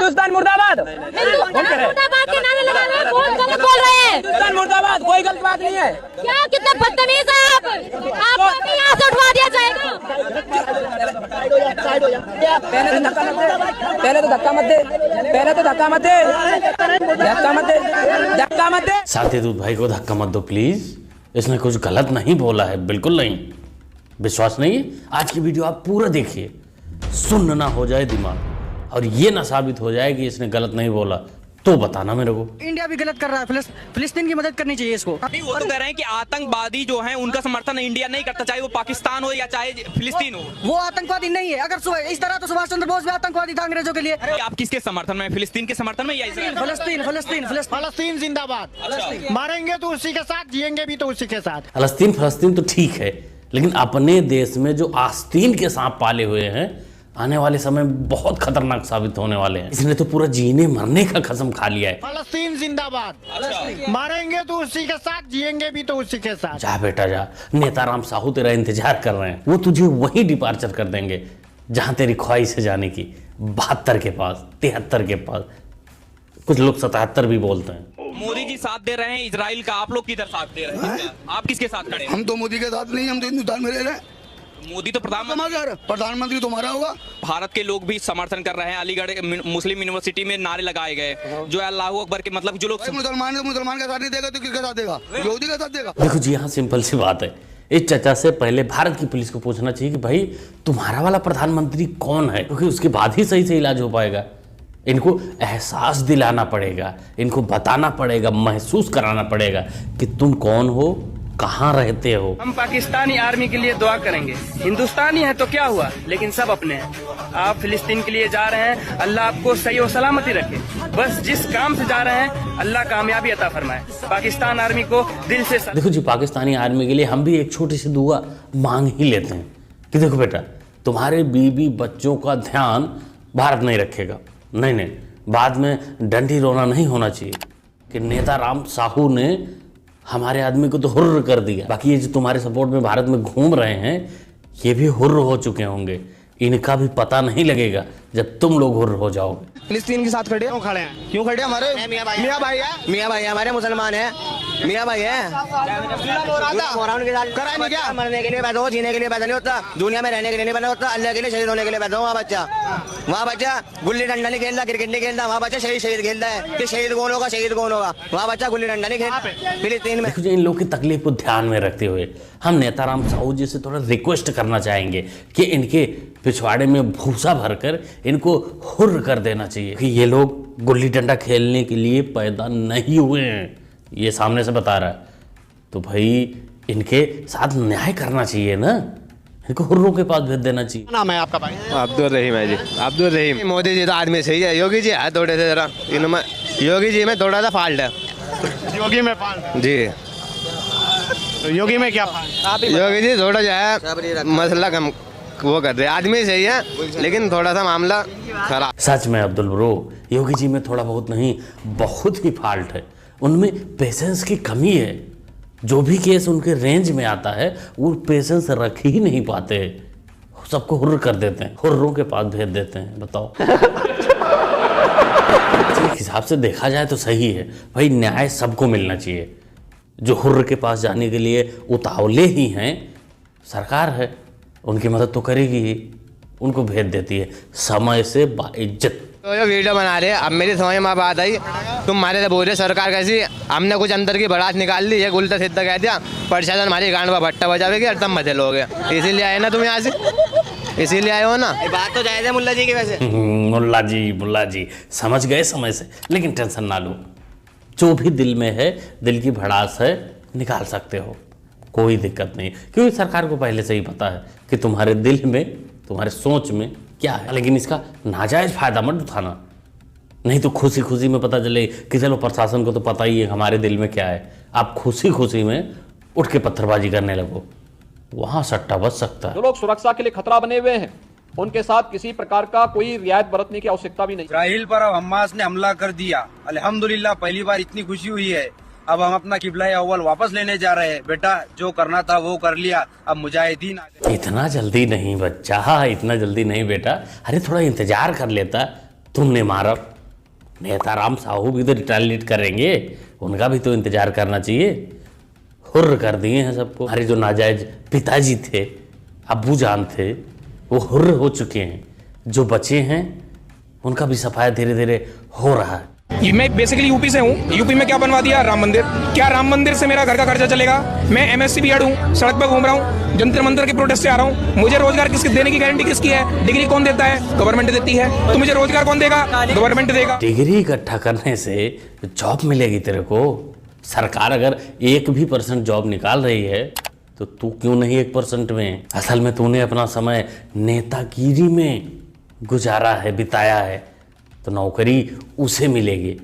हिंदुस्तान मुर्दाबाद मुर्दाबाद के नारे लगा रहे हैं, बहुत गलत बोल रहे हैं। हिंदुस्तान मुर्दाबाद, कोई गलत बात नहीं है। क्या कितने बदतमीज हैं आप, आपको भी यहाँ से उठवा दिया जाएगा। पहले तो धक्का मत दे, पहले तो धक्का मत दे, पहले तो धक्का मत दे, धक्का मत दे, धक्का मत दे। साथी दूध भाई को धक्का मत दो प्लीज, इसने कुछ गलत नहीं बोला है, बिल्कुल नहीं। विश्वास नहीं है? आज की वीडियो आप पूरा देखिए, सुन्न ना हो जाए दिमाग और ये ना साबित हो जाए कि इसने गलत नहीं बोला तो बताना मेरे को। इंडिया भी गलत कर रहा है, फिलिस्तीन की मदद करनी चाहिए इसको। वो तो कह रहे हैं कि आतंकवादी जो हैं उनका समर्थन इंडिया नहीं करता, चाहे वो पाकिस्तान हो या चाहे फिलिस्तीन हो। वो आतंकवादी नहीं है। अगर इस तरह तो सुभाष चंद्र बोस भी आतंकवादी था अंग्रेजों के लिए। आप किसके समर्थन में, फिलिस्तीन के समर्थन में या इजराइल? फलस्तीन जिंदाबाद। मरेंगे तो उसी के साथ, जिएंगे भी तो उसी के साथ। फलस्तीन तो ठीक है, लेकिन अपने देश में जो आस्तीन के सांप पाले हुए हैं आने वाले समय बहुत खतरनाक साबित होने वाले हैं। इसने तो पूरा जीने मरने का कसम खा लिया है। फलस्तीन जिंदाबाद। मरेंगे तो उसी के साथ, जिएंगे भी तो उसी के साथ। जा बेटा जा, नेताराम साहू तेरा इंतजार कर रहे हैं। वो तुझे वही डिपार्चर कर देंगे जहां तेरी ख्वाहिश है जाने की। 72 के पास, 73 के पास, कुछ लोग 77 भी बोलते हैं। मोदी जी साथ दे रहे हैं इजराइल का, आप लोग किधर साथ दे रहे हैं? आप किसके साथ खड़े हैं? हम तो मोदी के साथ नहीं, हम तो हिंदुस्तान में रह रहे हैं। मोदी तो प्रधानमंत्री तुम्हारा होगा। भारत के लोग भी समर्थन कर रहे हैं। अलीगढ़ मुस्लिम यूनिवर्सिटी में नारे लगाए गए जो अल्लाहू अकबर के, मतलब जो लोग मुसलमान का साथ नहीं देगा तो किसका साथ देगा? यहूदी का साथ देगा। देखो जी, यहाँ सिंपल सी बात है। इस चर्चा से पहले भारत की पुलिस को पूछना चाहिए कि भाई तुम्हारा वाला प्रधानमंत्री कौन है, क्योंकि उसके बाद ही सही से इलाज हो पाएगा। इनको एहसास दिलाना पड़ेगा, इनको बताना पड़ेगा, महसूस कराना पड़ेगा कि तुम कौन हो, कहाँ रहते हो। हम पाकिस्तानी आर्मी के लिए दुआ करेंगे। हिंदुस्तानी है तो क्या हुआ, लेकिन सब अपने हैं। आप फिलिस्तीन के लिए जा रहे हैं, अल्लाह आपको सही और सलामती रखे। बस जिस काम से जा रहे हैं अल्लाह कामयाबी अता फरमाए। पाकिस्तान आर्मी को दिल से देखो जी, पाकिस्तानी आर्मी के लिए हम भी एक छोटी सी दुआ मांग ही लेते हैं कि देखो बेटा, तुम्हारे बीवी बच्चों का ध्यान भारत नहीं रखेगा। नहीं, बाद में डंडी रोना नहीं होना चाहिए कि नेताराम साहू ने हमारे आदमी को तो हुर्र कर दिया। बाकी ये जो तुम्हारे सपोर्ट में भारत में घूम रहे हैं ये भी हुर्र हो चुके होंगे, इनका भी पता नहीं लगेगा जब तुम लोग हुर्र हो जाओगे। फिलिस्तीन के साथ खड़े हैं। क्यों खड़े हैं? हमारे मियाँ भाई है, मियाँ भाई हमारे मुसलमान है, मियाँ भाई है। क्या मरने के लिए पैदा हो, जीने के लिए पैदा नहीं होता, दुनिया में रहने के लिए नहीं पैदा होता, अल्लाह के लिए शहीद होने के लिए पैदा हो। वहाँ बच्चा गुल्ली डंडा नहीं खेलता, क्रिकेट नहीं खेलता, वहाँ बच्चा शहीद खेलता है कि शहीद कौन होगा, शहीद कौन होगा। वहाँ बच्चा गुल्ली डंडा नहीं खेलता फिलिस्तीन में। देखो, इन लोग की तकलीफ को ध्यान में रखते हुए हम नेताराम साहू जी से थोड़ा रिक्वेस्ट करना चाहेंगे कि इनके पिछवाड़े में भूसा भरकर इनको हुर्र कर देना चाहिए कि ये लोग गुल्ली डंडा खेलने के लिए पैदा नहीं हुए हैं, ये सामने से बता रहा है। तो भाई इनके साथ न्याय करना चाहिए ना, इनको हुर्रों के पास भेज देना चाहिए। नाम है आपका भाई? अब्दुल रहीम है जी, अब्दुल रहीम। मोदी जी तो आदमी सही है, योगी जी है थोड़े से जरा, इनमें योगी जी में थोड़ा सा फॉल्ट है। योगी में फॉल्ट जी, तो योगी में क्या फॉल्ट? योगी जी थोड़ा जो है मसला कम वो कर रहे, आदमी सही है लेकिन थोड़ा सा मामला खराब। सच में अब्दुल ब्रो, योगी जी में थोड़ा बहुत नहीं बहुत ही फॉल्ट है। उनमें पेशेंस की कमी है। जो भी केस उनके रेंज में आता है वो पेशेंस रख ही नहीं पाते, सबको हुर्र कर देते हैं, हुर्रों के पास भेज देते हैं। बताओ एक हिसाब से देखा जाए तो सही है भाई, न्याय सबको मिलना चाहिए। जो हुर्र के पास जाने के लिए उतावले ही हैं, सरकार है उनकी मदद तो करेगी ही, उनको भेज देती है समय से बाइज्जत। तो ये वीडियो बना रहे, अब मेरी समझ में बात आई, तुम हमारे से बोल रहे सरकार कैसी, हमने कुछ अंदर की भड़ास निकाल ली, ये उल्टा सीधा कह दिया प्रशासन हमारी गांड पर भट्टा बजावेगी और तब मजे लोगे। इसीलिए आए ना तुम यहाँ से, इसीलिए आए हो ना। बात तो जायज़ है मुल्ला जी की वैसे। मुल्ला जी समझ गए समय से, लेकिन टेंशन ना लो, जो भी दिल में है, दिल की भड़ास है, निकाल सकते हो, कोई दिक्कत नहीं। क्योंकि सरकार को पहले से ही पता है कि तुम्हारे दिल में, तुम्हारे सोच में क्या है। लेकिन इसका नाजायज फायदा मत उठाना, नहीं तो खुशी खुशी में पता चले कि चलो प्रशासन को तो पता ही है हमारे दिल में क्या है, आप खुशी खुशी में उठ के पत्थरबाजी करने लगो, वहां सट्टा बच सकता है। जो लोग सुरक्षा के लिए खतरा बने हुए हैं उनके साथ किसी प्रकार का कोई रियायत बरतने की आवश्यकता भी नहीं। इस्राइल पर अब हमास ने हमला कर दिया, अल्हम्दुलिल्लाह पहली बार इतनी खुशी हुई है। अब हम अपना किबला अव्वल वापस लेने जा रहे हैं। बेटा जो करना था वो कर लिया, अब मुजाहिदीन। इतना जल्दी नहीं बच्चा, इतना जल्दी नहीं बेटा, अरे थोड़ा इंतजार कर लेता, तुमने मारा नेताराम साहू भी तो रिटालिएट करेंगे, उनका भी तो इंतजार करना चाहिए। हुर्र कर दिए हैं सबको। हमारे जो नाजायज पिताजी थे, अब्बू जान थे, वो हुर्र हो चुके हैं। जो बचे हैं उनका भी सफाया धीरे धीरे हो रहा है। मैं बेसिकली यूपी से हूँ। यूपी में क्या बनवा दिया? राम मंदिर। क्या राम मंदिर से मेरा घर का खर्चा चलेगा? मैं MSc B.Ed हूँ, सड़क पर घूम रहा हूँ, जंतर मंतर के प्रोटेस्ट से आ रहा हूँ। मुझे रोजगार किसके देने की गारंटी किसकी है? डिग्री कौन देता है? गवर्नमेंट देती है। तो मुझे रोजगार कौन देगा? गवर्नमेंट देगा। डिग्री इकट्ठा करने से जॉब मिलेगी तेरे को। सरकार अगर 1% जॉब निकाल रही है तो तू क्यों नहीं 1% में? असल में तूने अपना समय नेतागिरी में गुजारा है, बिताया है, तो नौकरी उसे मिलेगी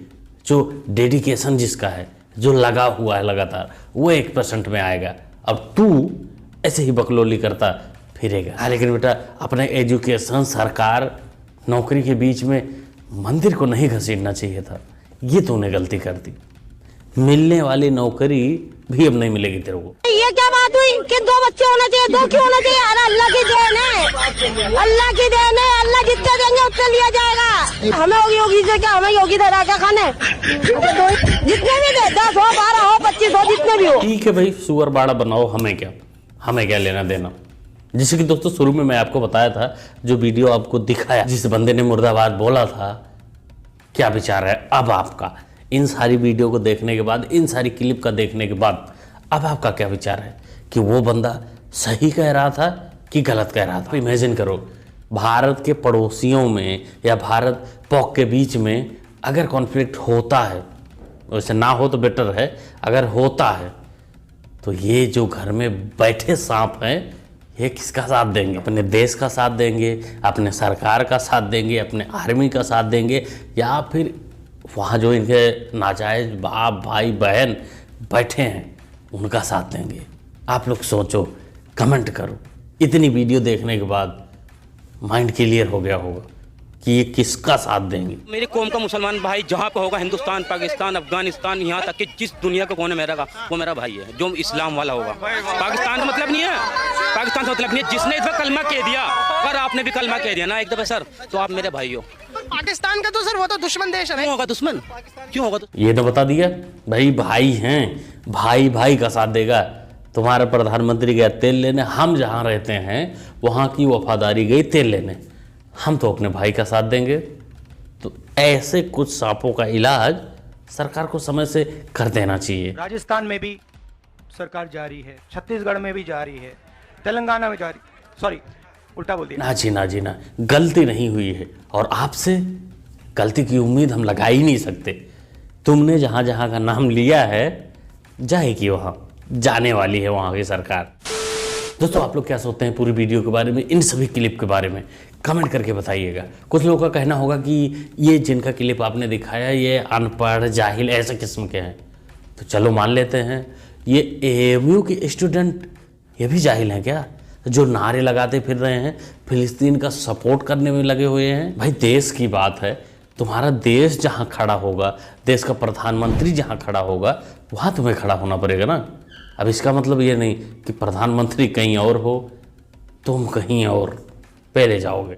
जो डेडिकेशन जिसका है, जो लगा हुआ है लगातार, वो 1% में आएगा। अब तू ऐसे ही बकलोली करता फिरेगा। हाँ, लेकिन बेटा अपने एजुकेशन, सरकार, नौकरी के बीच में मंदिर को नहीं घसीटना चाहिए था। ये तूने गलती कर दी। मिलने वाली नौकरी भी अब नहीं मिलेगी तेरे को। ये क्या बात हुई कि 2 बच्चे होने चाहिए? 2 क्यों होने चाहिए? अरे अल्लाह की देन है, अल्लाह की देन है। अल्लाह जितने देंगे उतने लिया जाएगा। हमें योगी से क्या, हमें योगी दे रहा क्या खाने? जितने भी दे, 10 हो, 12 हो, 25 हो, जितने भी हो। ठीक है भाई, सुअर बाड़ा बनाओ, हमें क्या लेना देना। जैसे कि दोस्तों शुरू में मैं आपको बताया था, जो वीडियो आपको दिखाया, जिस बंदे ने मुर्दाबाद बोला था, क्या विचार है अब आपका? इन सारी वीडियो को देखने के बाद, इन सारी क्लिप का देखने के बाद अब आपका क्या विचार है कि वो बंदा सही कह रहा था कि गलत कह रहा था? इमेजिन करो, भारत के पड़ोसियों में या भारत पाक के बीच में अगर कॉन्फ्लिक्ट होता है, वैसे ना हो तो बेटर है, अगर होता है तो ये जो घर में बैठे सांप हैं, ये किसका साथ देंगे? अपने देश का साथ देंगे, अपने सरकार का साथ देंगे, अपने आर्मी का साथ देंगे, या फिर वहाँ जो इनके नाजायज बाप भाई बहन बैठे हैं उनका साथ देंगे? आप लोग सोचो, कमेंट करो। इतनी वीडियो देखने के बाद माइंड क्लियर हो गया होगा कि ये किसका साथ देंगे। मेरी कौम का मुसलमान भाई जहाँ पे होगा, हिंदुस्तान, पाकिस्तान, अफगानिस्तान, यहाँ तक कि जिस दुनिया के कोने में रहेगा, वो मेरा भाई है, जो इस्लाम वाला होगा। पाकिस्तान का मतलब नहीं है, पाकिस्तान से मतलब नहीं है। जिसने इस वक्त कलमा कह दिया, अगर आपने भी कलमा कह दिया ना एक दफा सर, तो आप मेरे भाई हो। पाकिस्तान का तो सर वो तो दुश्मन देश है। क्यों होगा दुश्मन? क्यों होगा? ये तो बता दिया भाई हैं, भाई का साथ देगा। तुम्हारा प्रधानमंत्री गया तेल लेने, हम जहाँ रहते हैं वहाँ की वफादारी गई तेल लेने, हम तो अपने भाई का साथ देंगे। तो ऐसे कुछ सांपों का इलाज सरकार को समय से कर देना चाहिए। राजस्थान में भी सरकार जारी है, छत्तीसगढ़ में भी जारी है, तेलंगाना में जारी, सॉरी उल्टा बोल दिया। ना जी, गलती नहीं हुई है और आपसे गलती की उम्मीद हम लगा ही नहीं सकते। तुमने जहाँ जहाँ का नाम लिया है, जाएगी वहाँ, जाने वाली है वहाँ की सरकार। दोस्तों आप लोग क्या सोचते हैं पूरी वीडियो के बारे में, इन सभी क्लिप के बारे में? कमेंट करके बताइएगा। कुछ लोगों का कहना होगा कि ये जिनका क्लिप आपने दिखाया ये अनपढ़, जाहिल, ऐसे किस्म के हैं। तो चलो मान लेते हैं ये AMU के स्टूडेंट ये भी जाहिल हैं क्या, जो नारे लगाते फिर रहे हैं, फिलिस्तीन का सपोर्ट करने में लगे हुए हैं? भाई देश की बात है, तुम्हारा देश जहाँ खड़ा होगा, देश का प्रधानमंत्री जहाँ खड़ा होगा, वहाँ तुम्हें खड़ा होना पड़ेगा ना। अब इसका मतलब ये नहीं कि प्रधानमंत्री कहीं और हो, तुम कहीं और पहले जाओगे।